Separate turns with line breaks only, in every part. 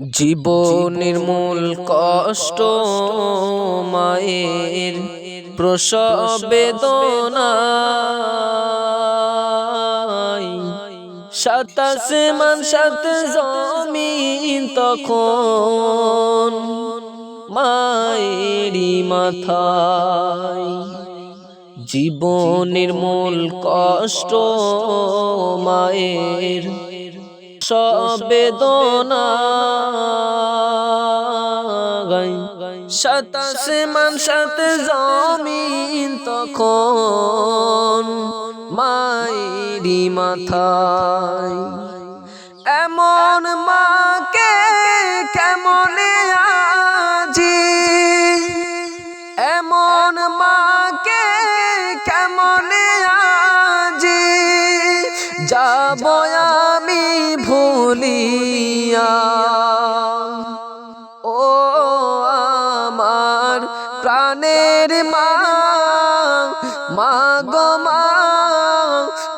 জীবনের মূল কষ্ট মায়ের প্রসব বেদনায়, সাত আসমান সাত জমিন তখন মায়েরই মাথায়। জীবনের মূল কষ্ট মায়ের সব বেদনা, সাত আসমান সাত জমিন তখন মায়েরই মাথায়। এমন মাকে কেমনে আজি, এমন মাকে কেমনে আজি যাব আমি ভুলিয়া। ও আমার প্রাণের মা, মা গো মা,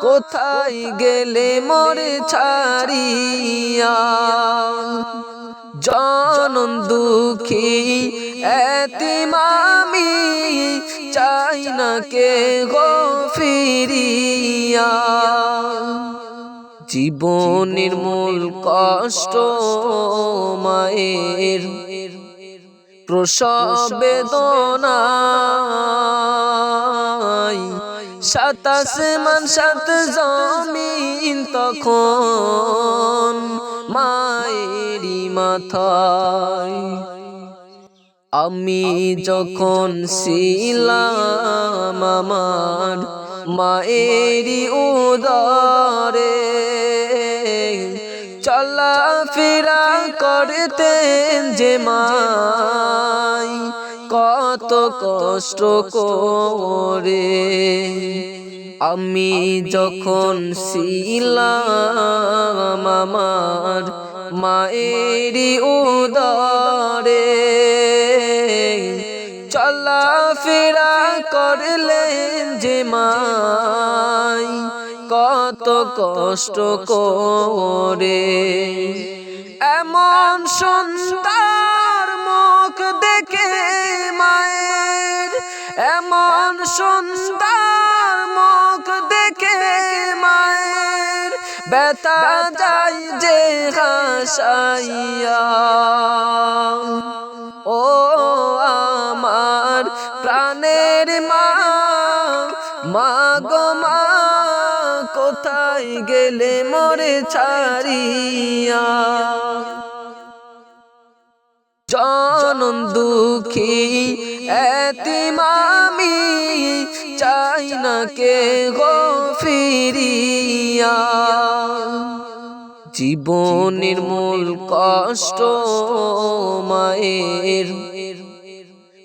কোথায় গেলে মোরে ছাড়িয়া। জনম দুঃখী এতিম আমি, চাই না কে গো ফিরিয়া। জীবনের মূল কষ্ট মায়ের প্রসব বেদনায়, সাত আসমান সাত জমিন তখন মায়েরই মাথায়। আমি যখন ছিলাম আমার মায়েরই উদরে, চলাফেরা করতেন যে মাই কত কষ্ট করে। আমি যখন ছিলাম আমার মায়েরই উদরে, চলাফেরা করলেন যে মাই কত কষ্ট করে। এমন সুন্দর মুখ দেখে মায়ের, এমন সুন্দর মুখ দেখে মায়ের ব্যথা যায় যে হাসাইয়া। ও আমার প্রাণের মা, মা গো মা, কোথায় গেলে মোরে ছাড়িয়া। জনম দুঃখী এতিম আমি, চাই না কে গো ফিরিয়া। জীবনের মূল কষ্ট মায়ের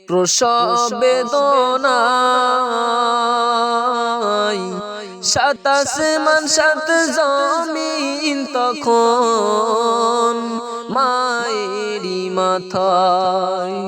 প্রসব বেদনায়, সাত আসমান সাত জমিন তখন মায়েরই মাথায়।